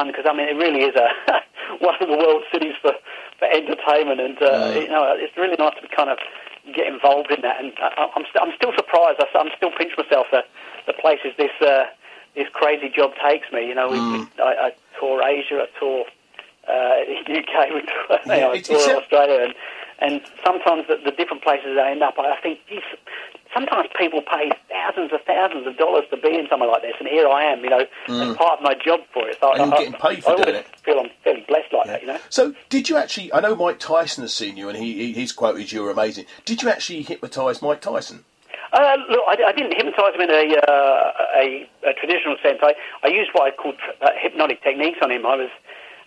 because I mean it really is one of the world cities for entertainment, and it's really nice to kind of get involved in that. And I'm still surprised. I'm still pinch myself the places this crazy job takes me. I tour Asia, I tour UK, I tour Australia, and sometimes the different places I end up, I think, geez, sometimes people pay thousands of dollars to be in somewhere like this, and here I am, as part of my job for it. So and you're getting paid for doing it. I feel I'm fairly blessed like that, So, did you actually, I know Mike Tyson has seen you, and he's quoted you were amazing. Did you actually hypnotise Mike Tyson? Look, I didn't hypnotise him in a traditional sense. I used what I called hypnotic techniques on him. I was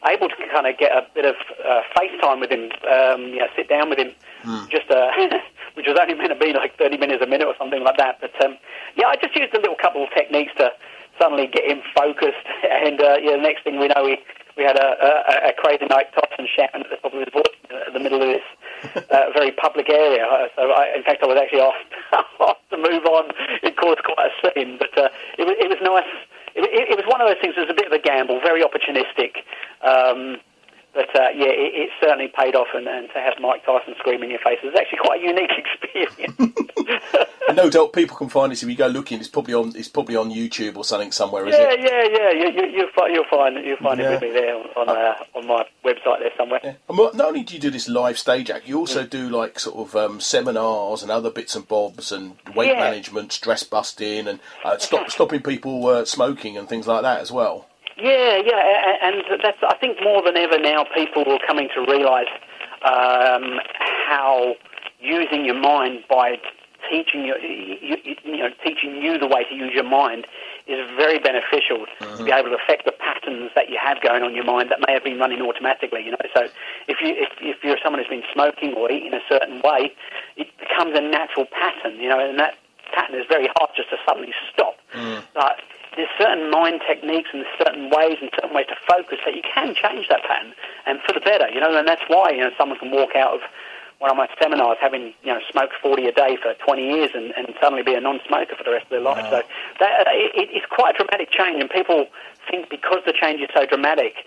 able to kind of get a bit of FaceTime with him, sit down with him, just which was only meant to be like 30 minutes a minute or something like that. But I just used a little couple of techniques to suddenly get him focused. And the next thing we know, we had a crazy Mike Tyson shouting at the top of his voice in the middle of this very public area. So in fact, I was actually asked to move on. It caused quite a scene, but it was nice. It was one of those things that was a bit of a gamble, very opportunistic. But it certainly paid off, and to have Mike Tyson scream in your face was actually quite a unique experience. And no doubt people can find this if you go looking. It's probably on YouTube or something somewhere, isn't it? Yeah. You'll find it with me there on my website there somewhere. Yeah. And not only do you do this live stage act, you also do like sort of seminars and other bits and bobs and weight management, stress busting, and stopping people smoking and things like that as well. Yeah, and that's, I think, more than ever now, people are coming to realise how using your mind by teaching you the way to use your mind is very beneficial to be able to affect the patterns that you have going on in your mind that may have been running automatically. So if you're someone who's been smoking or eating a certain way, it becomes a natural pattern, and that pattern is very hard just to suddenly stop. But there's certain mind techniques and there's certain ways to focus that you can change that pattern, and for the better, and that's why, someone can walk out of one of my seminars having, smoked 40 a day for 20 years and suddenly be a non-smoker for the rest of their life. So that, it's quite a dramatic change, and people think because the change is so dramatic,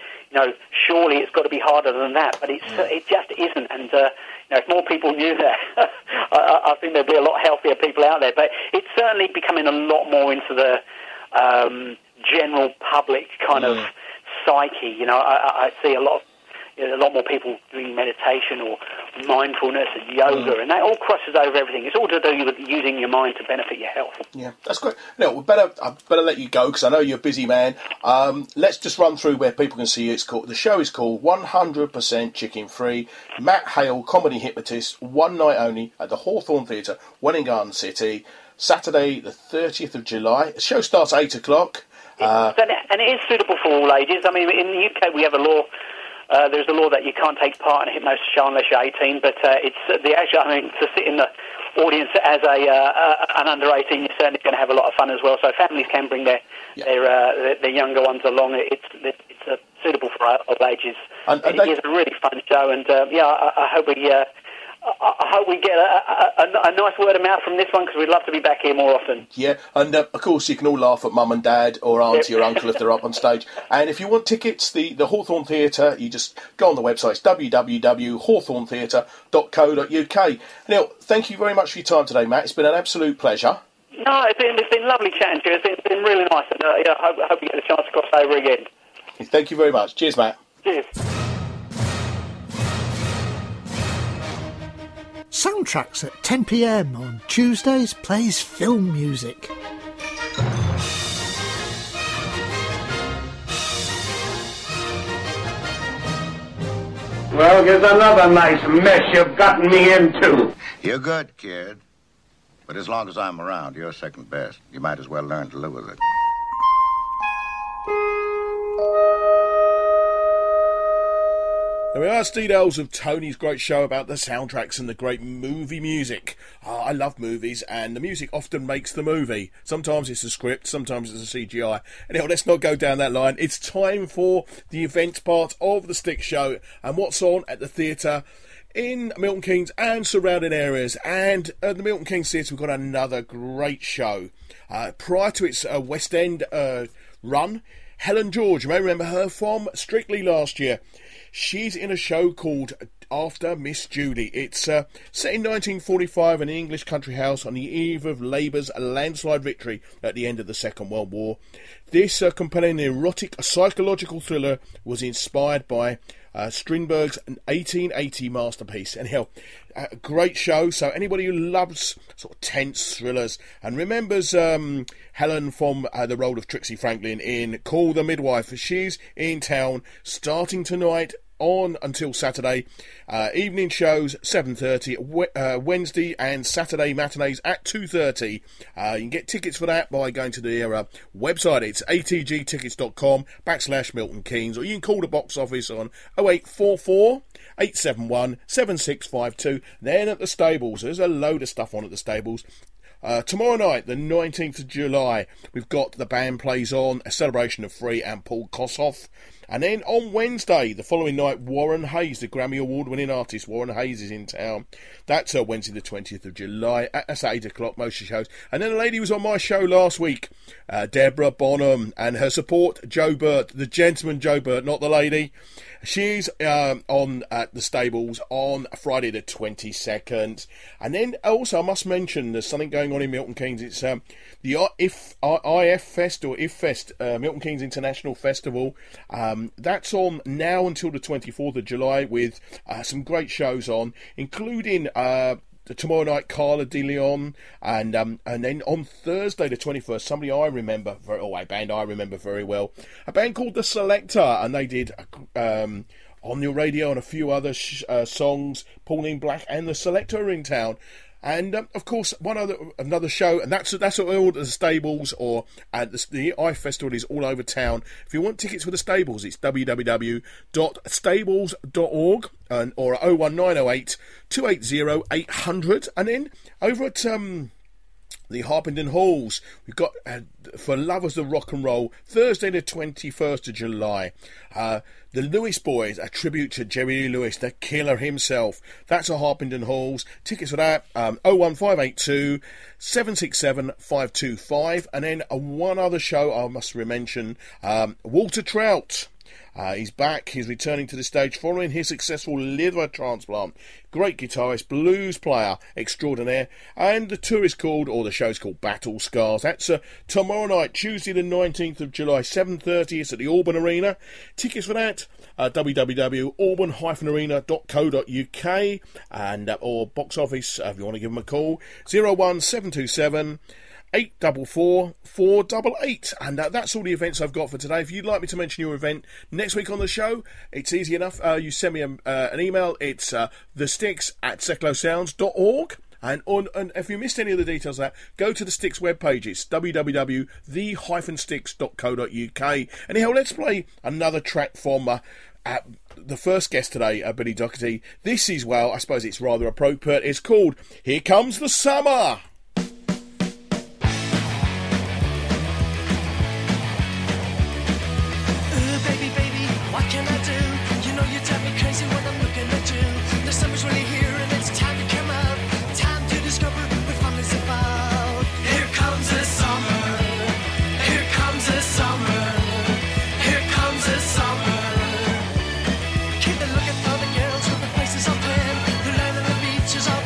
surely it's got to be harder than that, but it just isn't. And if more people knew that, I think there'd be a lot healthier people out there. But it's certainly becoming a lot more into the general public kind of psyche. I see a lot more people doing meditation or mindfulness and yoga, and that all crosses over everything. It's all to do with using your mind to benefit your health. Yeah, that's great. No, I better let you go because I know you're a busy man. Let's just run through where people can see you. The show is called 100% Chicken Free. Matt Hale, Comedy Hypnotist, one night only at the Hawthorne Theatre, Welwyn Garden City, Saturday the 30th of July. The show starts at 8 o'clock. And it is suitable for all ages. I mean, in the UK we have a law. There's a law that you can't take part in a hypnosis show unless you're 18, but to sit in the audience as an under 18, you're certainly going to have a lot of fun as well. So families can bring their younger ones along. It's suitable for all ages. It is a really fun show, and I hope we get a nice word of mouth from this one, because we'd love to be back here more often. Yeah, and of course you can all laugh at mum and dad or auntie or uncle if they're up on stage. And if you want tickets, the Hawthorne Theatre, you just go on the website, it's www.hawthornetheatre.co.uk. Now, thank you very much for your time today, Matt. It's been an absolute pleasure. No, it's been lovely chatting to you. It's been really nice, and I hope you get a chance to cross over again. Thank you very much. Cheers, Matt. Cheers. Soundtracks at 10 p.m. on Tuesdays plays film music. Well, here's another nice mess you've gotten me into. You're good, kid. But as long as I'm around, you're second best. You might as well learn to live with it. There we are, details of Tony's great show about the soundtracks and the great movie music. I love movies, and the music often makes the movie. Sometimes it's a script, sometimes it's a CGI. Anyhow, let's not go down that line. It's time for the event part of the Stick Show, and what's on at the theatre in Milton Keynes and surrounding areas. And at the Milton Keynes Theatre, we've got another great show. Prior to its West End run, Helen George. You may remember her from Strictly last year. She's in a show called After Miss Judy. It's set in 1945 in an English country house on the eve of Labour's landslide victory at the end of the Second World War. This compelling erotic psychological thriller was inspired by Strindberg's 1880 masterpiece. Anyhow, a great show. So anybody who loves sort of tense thrillers and remembers Helen from the role of Trixie Franklin in Call the Midwife, she's in town starting tonight on until Saturday. Evening shows 7:30, Wednesday and Saturday matinees at 2:30. You can get tickets for that by going to their website. It's atgtickets.com/Milton Keynes, or you can call the box office on 0844 871 7652. Then at the stables, there's a load of stuff on at the stables. Tomorrow night, the 19th of July, we've got The Band Plays On, a celebration of Free and Paul Kossoff. And then on Wednesday, the following night, Warren Hayes, the Grammy Award-winning artist, Warren Hayes is in town. That's Wednesday the 20th of July. That's at 8 o'clock, most of the shows. And then a lady who was on my show last week, Deborah Bonham, and her support, Joe Burt, the gentleman Joe Burt, not the lady. She's on at the stables on Friday the 22nd. And then also I must mention there's something going on in Milton Keynes. It's the IF Fest or IF Fest, Milton Keynes International Festival. That's on now until the 24th of July with some great shows on, including tomorrow night Carla De Leon, and then on Thursday the 21st, somebody I remember a band I remember very well, a band called The Selector, and they did on your radio and a few other songs. Pauline Black and The Selector are in town. And of course, another show, and that's all the stables or the I Festival is all over town. If you want tickets for the stables, it's www.stables.org or 01908 280 800. And then over at the Harpenden Halls, we've got for lovers of rock and roll, Thursday the 21st of July. The Lewis Boys, a tribute to Jerry Lee Lewis, the killer himself. That's at Harpenden Halls. Tickets for that, 01582 767 525. And then one other show I must mention, Walter Trout. He's back. He's returning to the stage following his successful liver transplant. Great guitarist, blues player extraordinaire. And the tour is called, or the show's called Battle Scars. That's tomorrow night, Tuesday the 19th of July, 7:30. It's at the Auburn Arena. Tickets for that, www.auburn-arena.co.uk and or box office, if you want to give them a call, 01727 844 488. And that's all the events I've got for today. If you'd like me to mention your event next week on the show, it's easy enough. You send me an email. It's thesticks@seclosounds.org. And if you missed any of the details of that, go to the Sticks webpage. It's www.the-sticks.co.uk. Anyhow, let's play another track from the first guest today, Billy Doherty. This is, well, I suppose it's rather appropriate. It's called Here Comes the Summer.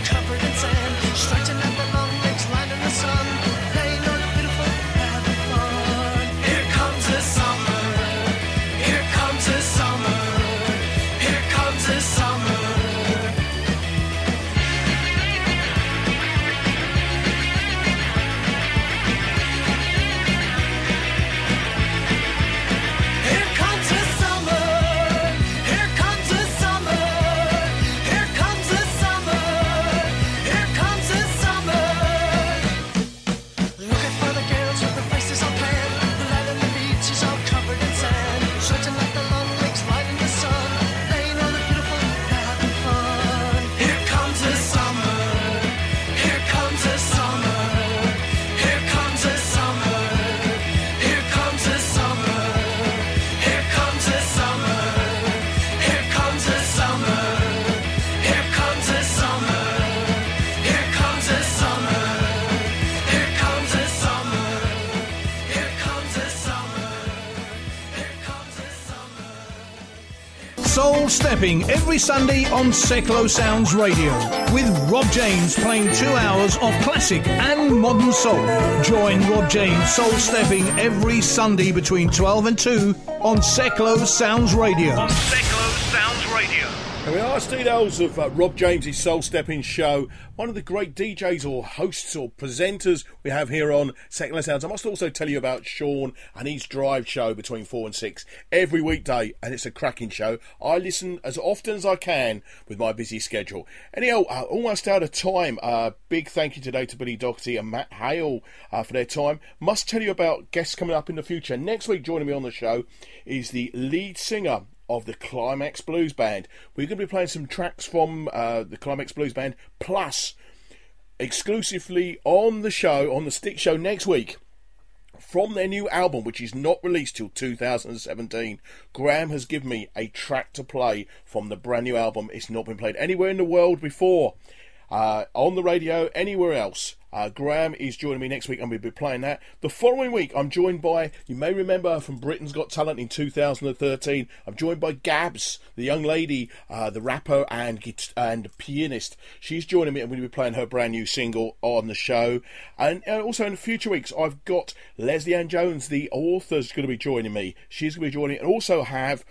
Covered in sand, stretching out the long Soul Stepping every Sunday on Seklo Sounds Radio, with Rob James playing 2 hours of classic and modern soul. Join Rob James Soul Stepping every Sunday between 12 and 2 on Seklo Sounds Radio. On Seklo Sounds Radio. Here we are, Steve Ells of Rob James's Soul Stepping Show, one of the great DJs or hosts or presenters we have here on Seklo Sounds. I must also tell you about Sean and his drive show between 4 and 6 every weekday, and it's a cracking show. I listen as often as I can with my busy schedule. Anyhow, almost out of time. Big thank you today to Billy Doherty and Matt-Hale for their time. Must tell you about guests coming up in the future. Next week, joining me on the show is the lead singer of the Climax Blues Band. We're going to be playing some tracks from the Climax Blues Band, plus exclusively on the show, on the Stick Show next week, from their new album, which is not released till 2017. Graham has given me a track to play from the brand new album. It's not been played anywhere in the world before, on the radio, anywhere else. Graham is joining me next week and we'll be playing that. The following week I'm joined by, you may remember from Britain's Got Talent in 2013, I'm joined by Gabs, the young lady, the rapper and pianist. She's joining me and we'll be playing her brand new single on the show. And also in the future weeks I've got Leslie Ann Jones, the author's going to be joining me. She's going to be joining, and also have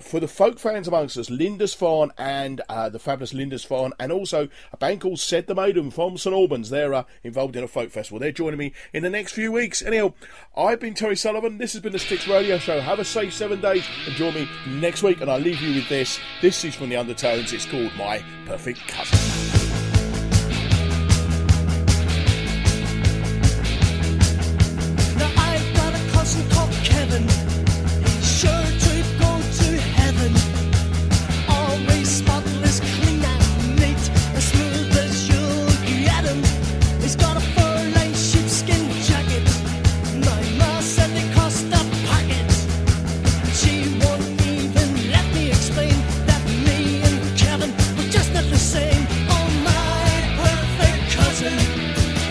for the folk fans amongst us, Lindisfarne and the fabulous Lindisfarne, and also a band called Said the Maiden from St Albans. They're involved in a folk festival. They're joining me in the next few weeks. Anyhow, I've been Terry Sullivan. This has been the Sticks Radio Show. Have a safe 7 days and join me next week. And I leave you with this. This is from the Undertones. It's called My Perfect Cousin. Now I've got a cousin called Kevin. He's sure to go to heaven. Always spotless, clean and neat, as smooth as you'll get him. He's got a fur-lined sheepskin jacket. My ma said it cost a packet. She won't even let me explain that me and Kevin were just not the same. Oh, my perfect cousin.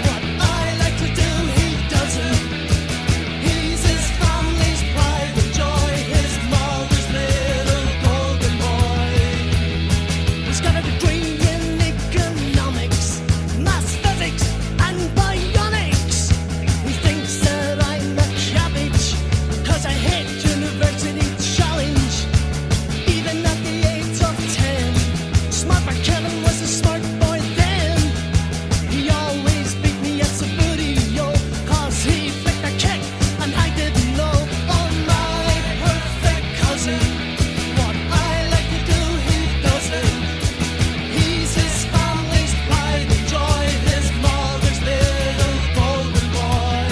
What I like to do, he doesn't. He's his family's pride and joy, his mother's little golden boy. He's got a degree in economics, maths, physics, and bionics. He thinks that I'm a cabbage, 'cause I hate university challenge. Even at the age of 10, smart but Kevin was a smart boy then. He always beat me at Sabudio, 'cause he flicked a kick and I didn't know. Oh, my perfect cousin. What I like to do, he doesn't. He's his family's pride and joy, his mother's little golden boy.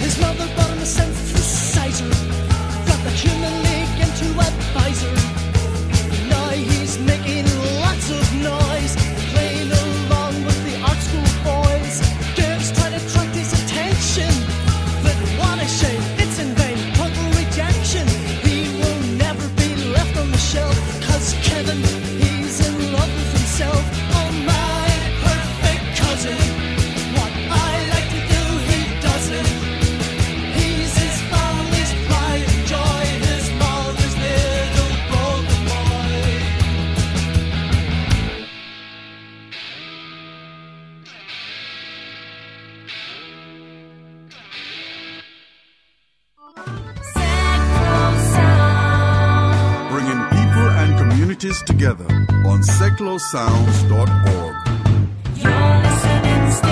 His mother bought him a synthesizer, got the Human League into advisor. Now he's making lots of noise, playing along with the art school boys. Girls try to attract his attention, but what a shame, it's in vain, total rejection. He will never be left on the shelf, 'cause Kevin, he's in love with himself. Oh, my perfect cousin. What I like to do, he doesn't. He's his family's pride and joy, his mother's little golden boy. Bringing people and communities together on seklosounds.org. Your listening station.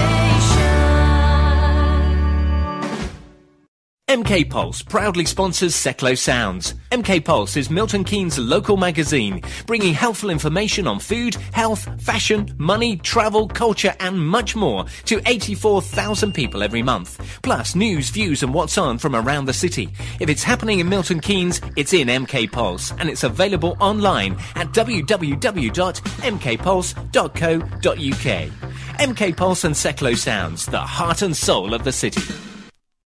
MK Pulse proudly sponsors Seklo Sounds. MK Pulse is Milton Keynes' local magazine, bringing helpful information on food, health, fashion, money, travel, culture and much more to 84,000 people every month. Plus news, views and what's on from around the city. If it's happening in Milton Keynes, it's in MK Pulse, and it's available online at www.mkpulse.co.uk. MK Pulse and Seklo Sounds, the heart and soul of the city.